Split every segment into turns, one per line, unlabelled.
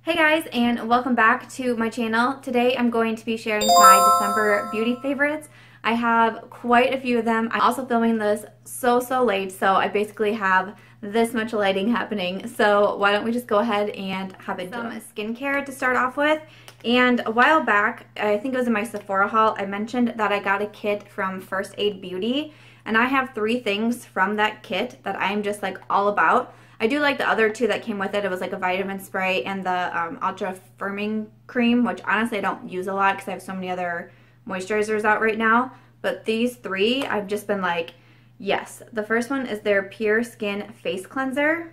Hey guys, and welcome back to my channel. Today I'm going to be sharing my December beauty favorites. I have quite a few of them. I'm also filming this so late, so I basically have this much lighting happening. So why don't we just go ahead and have some skincare to start off with. And a while back, I think it was in my Sephora haul, I mentioned that I got a kit from First Aid Beauty, and I have 3 things from that kit that I'm just like all about. I do like the other 2 that came with it. It was like a vitamin spray and the ultra firming cream, which honestly I don't use a lot because I have so many other moisturizers out right now. But these 3, I've just been like, yes. The first one is their Pure Skin Face Cleanser.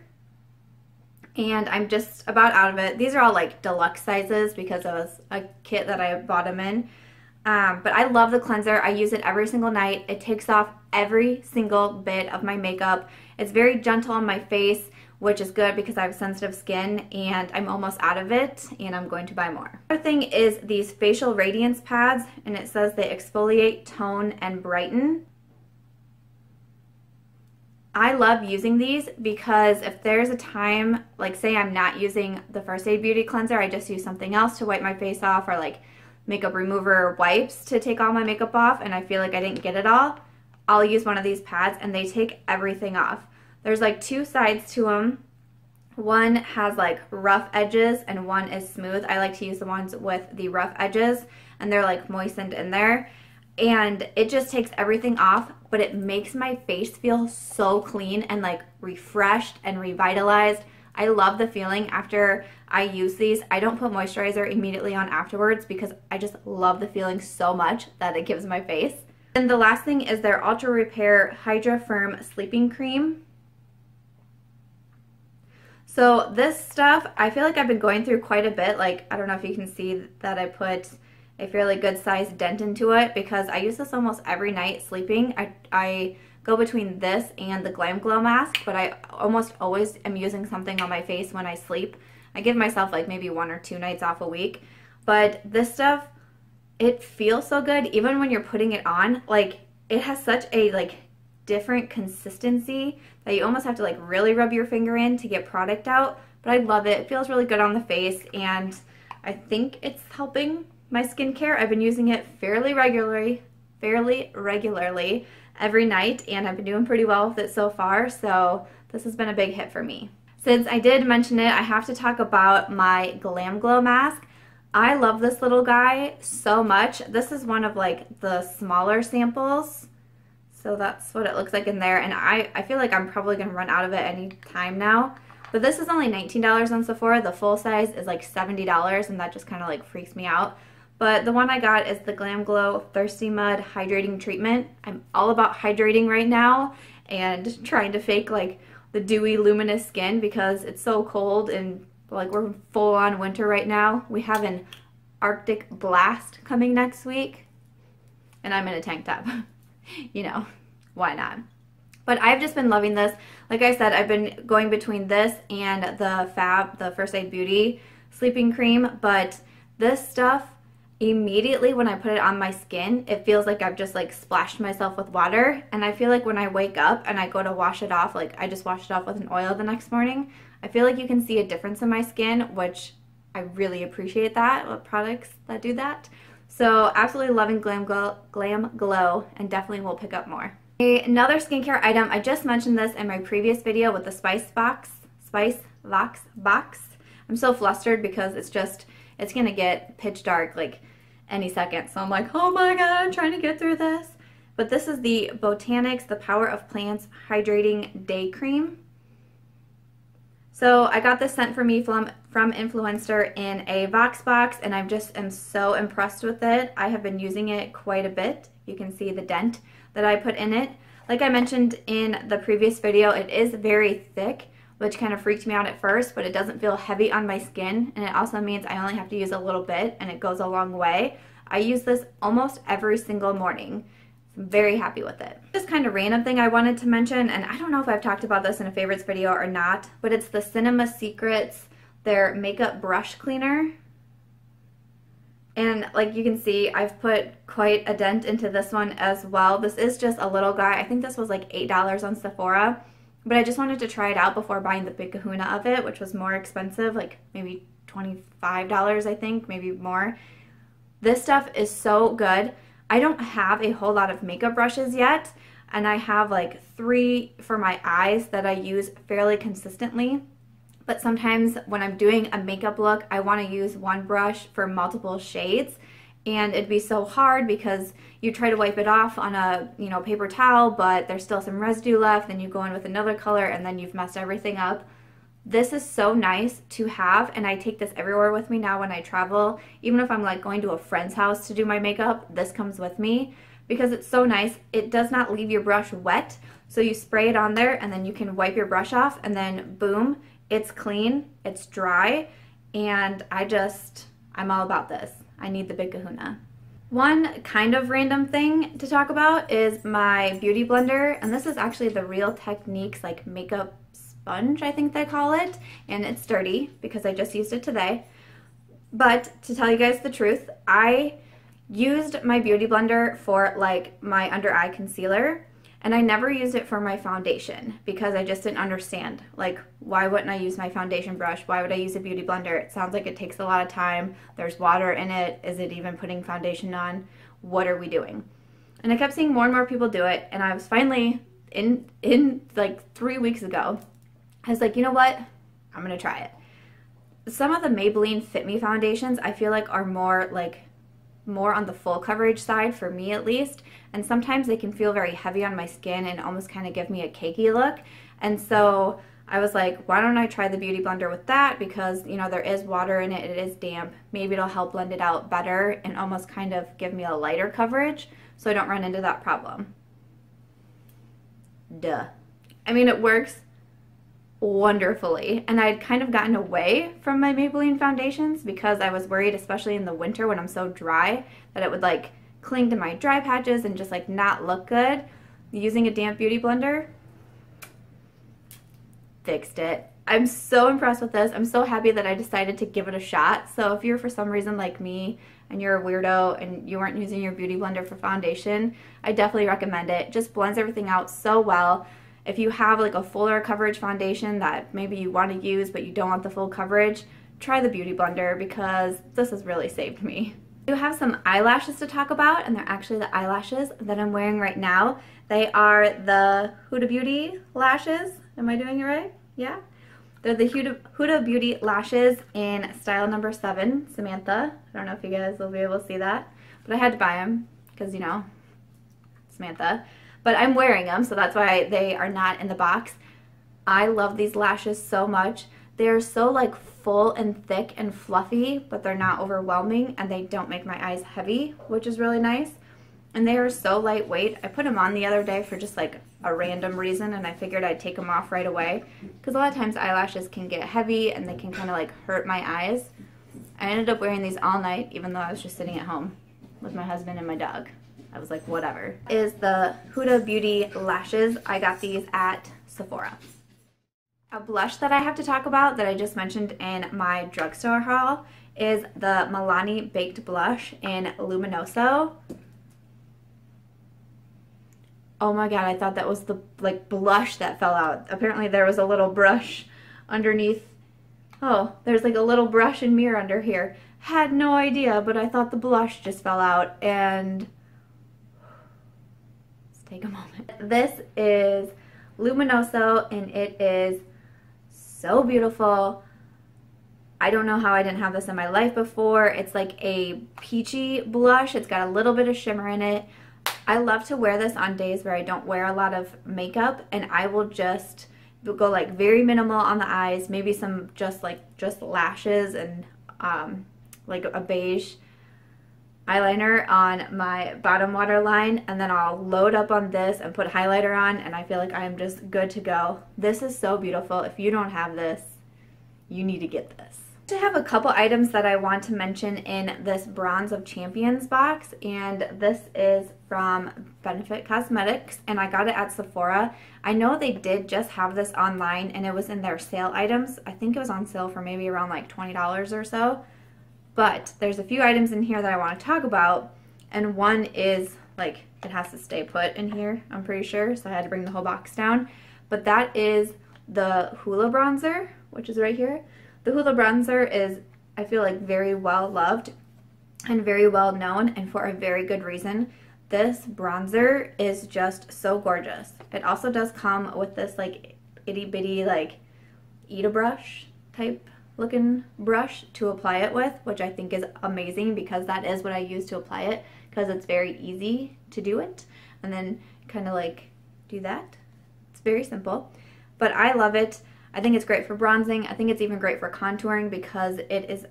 And I'm just about out of it. These are all like deluxe sizes because it was a kit that I bought them in. But I love the cleanser. I use it every single night. It takes off every single bit of my makeup. It's very gentle on my face, which is good because I have sensitive skin and I'm almost out of it and I'm going to buy more. Another thing is these facial radiance pads, and it says they exfoliate, tone, and brighten. I love using these because if there's a time, like say I'm not using the First Aid Beauty cleanser, I just use something else to wipe my face off, or like makeup remover wipes to take all my makeup off, and I feel like I didn't get it all, I'll use one of these pads and they take everything off. There's like 2 sides to them. One has like rough edges and one is smooth. I like to use the ones with the rough edges and they're like moistened in there. And it just takes everything off, but it makes my face feel so clean and like refreshed and revitalized. I love the feeling after I use these. I don't put moisturizer immediately on afterwards because I just love the feeling so much that it gives my face. And the last thing is their Hydra-Repair Hydra Firm Sleeping Cream. So this stuff, I feel like I've been going through quite a bit. Like, I don't know if you can see that I put a fairly good sized dent into it because I use this almost every night sleeping. I go between this and the Glam Glow mask, but I almost always am using something on my face when I sleep. I give myself like maybe 1 or 2 nights off a week. But this stuff, it feels so good even when you're putting it on. Like, it has such a like different consistency that you almost have to like really rub your finger in to get product out. But I love it. It feels really good on the face and I think it's helping my skincare. I've been using it fairly regularly every night, and I've been doing pretty well with it so far, so this has been a big hit for me. Since I did mention it, I have to talk about my Glam Glow mask. I love this little guy so much. This is one of like the smaller samples, so that's what it looks like in there, and I feel like I'm probably going to run out of it any time now. But this is only $19 on Sephora. The full size is like $70, and that just kind of like freaks me out. But the one I got is the Glam Glow ThirstyMud Hydrating Treatment. I'm all about hydrating right now and trying to fake like the dewy, luminous skin because it's so cold and like we're full on winter right now. We have an Arctic blast coming next week and I'm in a tank top. You know, why not? But I've just been loving this. Like I said, I've been going between this and the First Aid Beauty sleeping cream, but this stuff, immediately when I put it on my skin, it feels like I've just like splashed myself with water, and I feel like when I wake up and I go to wash it off, like I just washed it off with an oil the next morning, I feel like you can see a difference in my skin, which I really appreciate that, with products that do that. So absolutely loving Glam Glow and definitely will pick up more. Another skincare item, I just mentioned this in my previous video with the Spice Vox box. I'm so flustered because it's gonna get pitch dark like any second. So I'm like, oh my god, I'm trying to get through this. But this is the Botanics The Power of Plants Hydrating Day Cream. So I got this sent for me from Influenster in a Vox box, and I just am so impressed with it. I have been using it quite a bit. You can see the dent that I put in it. Like I mentioned in the previous video, it is very thick, which kind of freaked me out at first, but it doesn't feel heavy on my skin, and it also means I only have to use a little bit, and it goes a long way. I use this almost every single morning. I'm very happy with it. Just kind of random thing I wanted to mention, and I don't know if I've talked about this in a favorites video or not, but it's the Cinema Secrets, their makeup brush cleaner. And like you can see, I've put quite a dent into this one as well. This is just a little guy. I think this was like $8 on Sephora. But I just wanted to try it out before buying the big kahuna of it, which was more expensive, like maybe $25, I think, maybe more. This stuff is so good. I don't have a whole lot of makeup brushes yet, and I have like 3 for my eyes that I use fairly consistently. But sometimes when I'm doing a makeup look, I want to use one brush for multiple shades, and it'd be so hard because you try to wipe it off on a, paper towel, but there's still some residue left, then you go in with another color and then you've messed everything up. This is so nice to have, and I take this everywhere with me now when I travel. Even if I'm like going to a friend's house to do my makeup, this comes with me because it's so nice. It does not leave your brush wet, so you spray it on there and then you can wipe your brush off, and then boom, it's clean, it's dry, and I'm all about this. I need the big kahuna. One kind of random thing to talk about is my beauty blender, and this is actually the Real Techniques like makeup sponge, I think they call it, and it's dirty because I just used it today. But to tell you guys the truth, I used my beauty blender for like my under eye concealer, and I never used it for my foundation because I just didn't understand. Like, why wouldn't I use my foundation brush? Why would I use a beauty blender? It sounds like it takes a lot of time. There's water in it. Is it even putting foundation on? What are we doing? And I kept seeing more and more people do it, and I was finally, in like 3 weeks ago, I was like, you know what? I'm gonna try it. Some of the Maybelline Fit Me foundations I feel like are more on the full coverage side, for me at least, and sometimes they can feel very heavy on my skin and almost kind of give me a cakey look. And so I was like, why don't I try the beauty blender with that, because there is water in it, it is damp, maybe it'll help blend it out better and almost kind of give me a lighter coverage so I don't run into that problem. Duh. I mean, it works wonderfully, and I'd kind of gotten away from my Maybelline foundations because I was worried, especially in the winter when I'm so dry, that it would like cling to my dry patches and just like not look good. Using a damp beauty blender fixed it. I'm so impressed with this. I'm so happy that I decided to give it a shot. So if you're for some reason like me and you're a weirdo and you weren't using your beauty blender for foundation, I definitely recommend it. It just blends everything out so well. If you have like a fuller coverage foundation that maybe you want to use but you don't want the full coverage, try the beauty blender because this has really saved me. I do have some eyelashes to talk about, and they're actually the eyelashes that I'm wearing right now. They are the Huda Beauty lashes. Am I doing it right? Yeah? They're the Huda Beauty lashes in style number 7, Samantha. I don't know if you guys will be able to see that, but I had to buy them because, Samantha. But I'm wearing them, so that's why they are not in the box. I love these lashes so much. They're so like full and thick and fluffy, but they're not overwhelming, and they don't make my eyes heavy, which is really nice. And they are so lightweight. I put them on the other day for just like a random reason, and I figured I'd take them off right away because a lot of times eyelashes can get heavy and they can kind of like hurt my eyes. I ended up wearing these all night even though I was just sitting at home with my husband and my dog. I was like, whatever. Is the Huda Beauty lashes. I got these at Sephora. A blush that I have to talk about that I just mentioned in my drugstore haul is the Milani Baked Blush in Luminso. Oh my god, I thought that was the like blush that fell out. Apparently there was a little brush underneath. Oh, there's like a little brush and mirror under here. Had no idea, but I thought the blush just fell out, and let's take a moment. This is Luminso, and it is so beautiful. I don't know how I didn't have this in my life before. It's like a peachy blush. It's got a little bit of shimmer in it. I love to wear this on days where I don't wear a lot of makeup, and I will just go like very minimal on the eyes, maybe some just lashes and like a beige eyeliner on my bottom waterline, and then I'll load up on this and put highlighter on, and I feel like I am just good to go. This is so beautiful. If you don't have this, you need to get this. I have a couple items that I want to mention in this Bronze of Champions box, and this is from Benefit Cosmetics, and I got it at Sephora. I know they did just have this online, and it was in their sale items. I think it was on sale for maybe around like $20 or so. But there's a few items in here that I want to talk about, and one is like it has to stay put in here, I'm pretty sure, so I had to bring the whole box down. But that is the Hoola Bronzer, which is right here. The Hoola Bronzer is I feel like very well loved and very well known, and for a very good reason. This bronzer is just so gorgeous. It also does come with this like itty bitty like Eda brush type looking brush to apply it with, which I think is amazing because that is what I use to apply it, because it's very easy to do it and then kind of like do that. It's very simple, but I love it. I think it's great for bronzing. I think it's even great for contouring because it's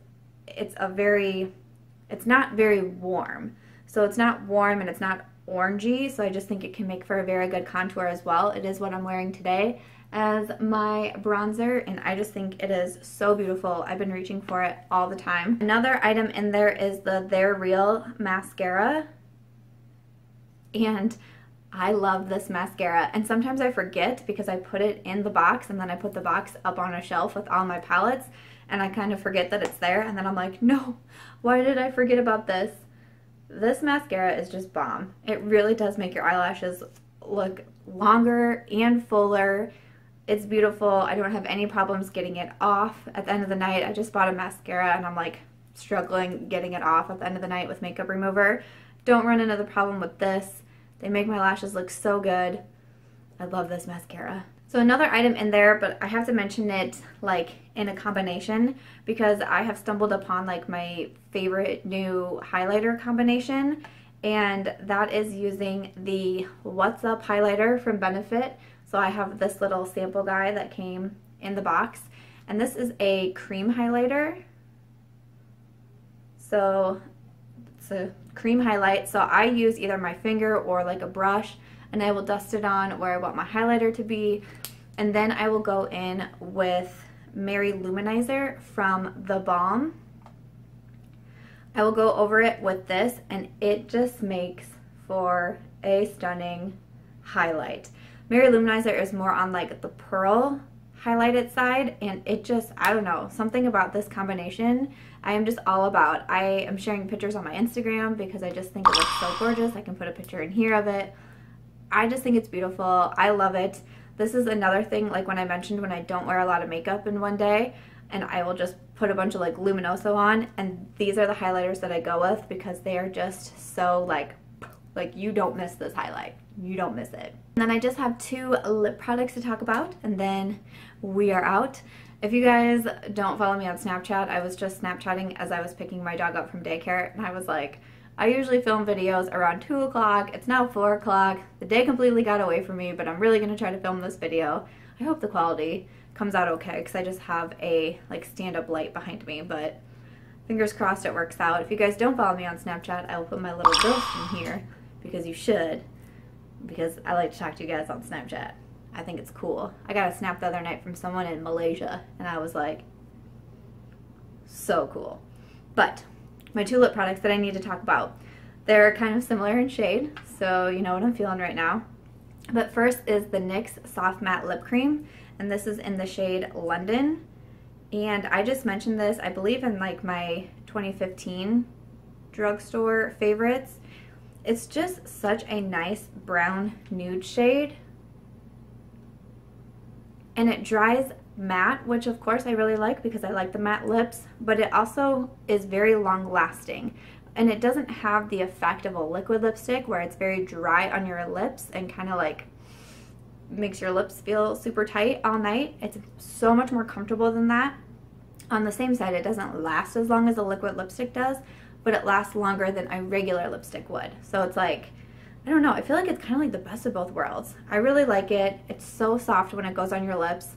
not very warm. So it's not warm and it's not orangey, so I just think it can make for a very good contour as well. It is what I'm wearing today as my bronzer, and I just think it is so beautiful. I've been reaching for it all the time. Another item in there is the They're Real mascara, and I love this mascara, and sometimes I forget because I put it in the box and then I put the box up on a shelf with all my palettes, and I kind of forget that it's there, and then I'm like, no, why did I forget about this? This mascara is just bomb. It really does make your eyelashes look longer and fuller. It's beautiful. I don't have any problems getting it off at the end of the night. I just bought a mascara and I'm like struggling getting it off at the end of the night with makeup remover. Don't run into the problem with this. They make my lashes look so good. I love this mascara. So another item in there, but I have to mention it like in a combination because I have stumbled upon like my favorite new highlighter combination, and that is using the What's Up highlighter from Benefit. So I have this little sample guy that came in the box, and this is a cream highlighter. So it's a cream highlight, so I use either my finger or like a brush, and I will dust it on where I want my highlighter to be, and then I will go in with Mary Luminizer from The Balm. I will go over it with this, and it just makes for a stunning highlight. Mary Luminizer is more on like the pearl highlighted side, and it just, I don't know, something about this combination I am just all about. I am sharing pictures on my Instagram because I just think it looks so gorgeous. I can put a picture in here of it. I just think it's beautiful. I love it. This is another thing, like when I mentioned when I don't wear a lot of makeup in one day, and I will just put a bunch of like Luminoso on, and these are the highlighters that I go with because they are just so like you don't miss this highlight. You don't miss it. And then I just have 2 lip products to talk about, and then we are out. If you guys don't follow me on Snapchat, I was just Snapchatting as I was picking my dog up from daycare, and I was like, I usually film videos around 2 o'clock. It's now 4 o'clock. The day completely got away from me, but I'm really going to try to film this video. I hope the quality comes out okay because I just have a like stand-up light behind me, but fingers crossed it works out. If you guys don't follow me on Snapchat, I will put my little ghost in here because you should, because I like to talk to you guys on Snapchat. I think it's cool. I got a snap the other night from someone in Malaysia, and I was like, so cool. But my 2 lip products that I need to talk about, they're kind of similar in shade, so you know what I'm feeling right now. But first is the NYX Soft Matte Lip Cream, and this is in the shade London. And I just mentioned this, I believe, in like my 2015 drugstore favorites. It's just such a nice brown nude shade, and it dries matte, which of course I really like because I like the matte lips, but it also is very long lasting, and it doesn't have the effect of a liquid lipstick where it's very dry on your lips and kind of like makes your lips feel super tight all night. It's so much more comfortable than that. On the same side, it doesn't last as long as a liquid lipstick does, but it lasts longer than a regular lipstick would. So it's like, I don't know, I feel like it's kind of like the best of both worlds. I really like it. It's so soft when it goes on your lips.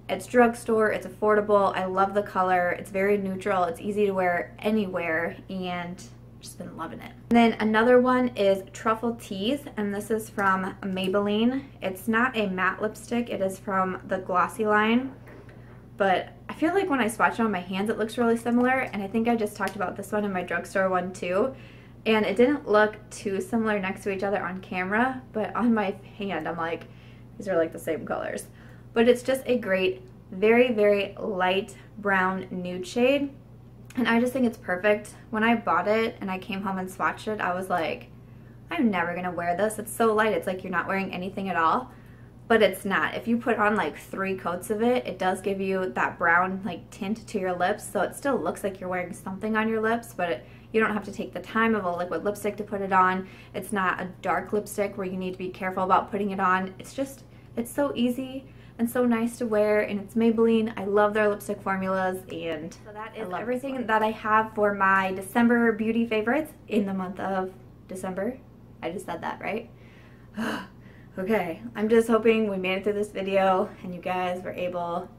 It's drugstore, it's affordable, I love the color, it's very neutral, it's easy to wear anywhere, and just been loving it. And then another one is Truffle Tease, and this is from Maybelline. It's not a matte lipstick, it is from the glossy line, but I feel like when I swatch it on my hands it looks really similar, and I think I just talked about this one in my drugstore one too, and it didn't look too similar next to each other on camera, but on my hand I'm like, these are like the same colors. But it's just a great, very, very light brown nude shade, and I just think it's perfect. When I bought it and I came home and swatched it, I was like, I'm never gonna wear this. It's so light, it's like you're not wearing anything at all. but it's not. If you put on like 3 coats of it, it does give you that brown like tint to your lips, so it still looks like you're wearing something on your lips, but you don't have to take the time of a liquid lipstick to put it on. It's not a dark lipstick where you need to be careful about putting it on. It's so easy and so nice to wear, and it's Maybelline. I love their lipstick formulas, and so that is everything that I have for my December beauty favorites in the month of December. I just said that, right? Okay, I'm just hoping we made it through this video and you guys were able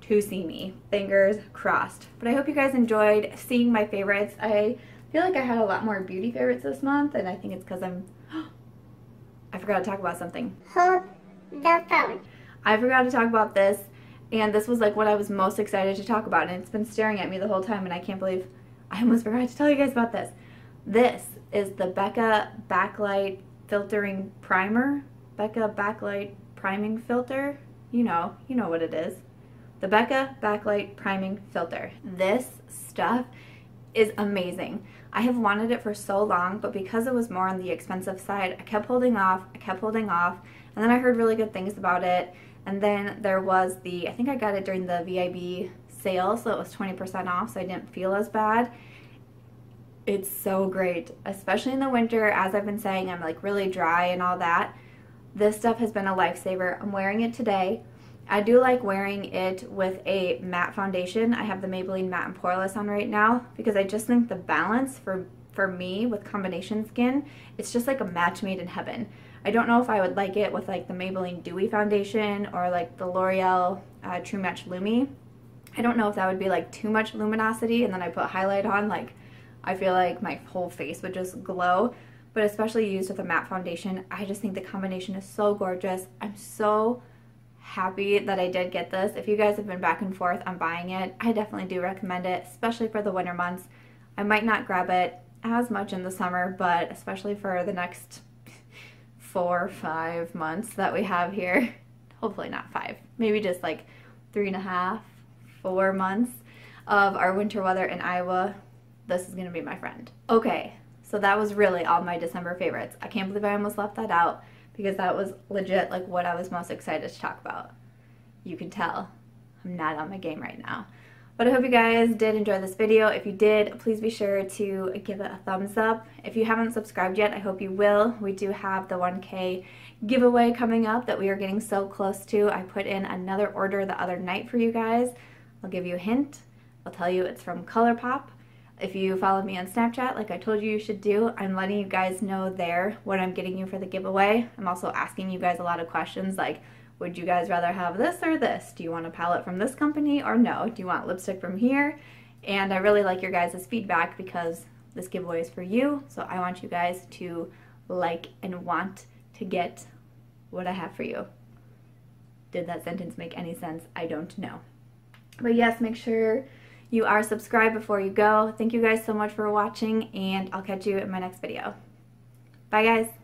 to see me. Fingers crossed. But I hope you guys enjoyed seeing my favorites. I feel like I had a lot more beauty favorites this month, and I think it's because I forgot to talk about something.
Hold the phone.
I forgot to talk about this, and this was like what I was most excited to talk about, and it's been staring at me the whole time, and I can't believe I almost forgot to tell you guys about this. This is the Becca Backlight Filtering Primer. Becca Backlight Priming Filter. You know what it is. The Becca Backlight Priming Filter. This stuff is amazing. I have wanted it for so long, but because it was more on the expensive side, I kept holding off, and then I heard really good things about it. And then there was I think I got it during the VIB sale, so it was 20% off, so I didn't feel as bad. It's so great, especially in the winter. As I've been saying, I'm like really dry and all that. This stuff has been a lifesaver. I'm wearing it today. I do like wearing it with a matte foundation. I have the Maybelline Matte and Poreless on right now because I just think the balance for me with combination skin, it's just like a match made in heaven. I don't know if I would like it with like the Maybelline Dewy Foundation or like the L'Oreal True Match Lumi. I don't know if that would be like too much luminosity, and then I put highlight on, like I feel like my whole face would just glow. But especially used with a matte foundation, I just think the combination is so gorgeous. I'm so happy that I did get this. If you guys have been back and forth on buying it, I definitely do recommend it, especially for the winter months. I might not grab it as much in the summer, but especially for the next 4 or 5 months that we have here. Hopefully not 5, maybe just like 3.5, 4 months of our winter weather in Iowa. This is gonna be my friend. Okay, so that was really all my December favorites. I can't believe I almost left that out because that was legit like what I was most excited to talk about. You can tell I'm not on my game right now. But I hope you guys did enjoy this video. If you did, please be sure to give it a thumbs up. If you haven't subscribed yet, I hope you will. We do have the 1K giveaway coming up that we are getting so close to. I put in another order the other night for you guys. I'll give you a hint. I'll tell you it's from ColourPop. If you follow me on Snapchat, like I told you should do, I'm letting you guys know there what I'm getting you for the giveaway. I'm also asking you guys a lot of questions like, would you guys rather have this or this? Do you want a palette from this company or no? Do you want lipstick from here? And I really like your guys' feedback because this giveaway is for you, so I want you guys to like and want to get what I have for you. Did that sentence make any sense? I don't know. But yes, make sure you are subscribed before you go. Thank you guys so much for watching, and I'll catch you in my next video. Bye guys!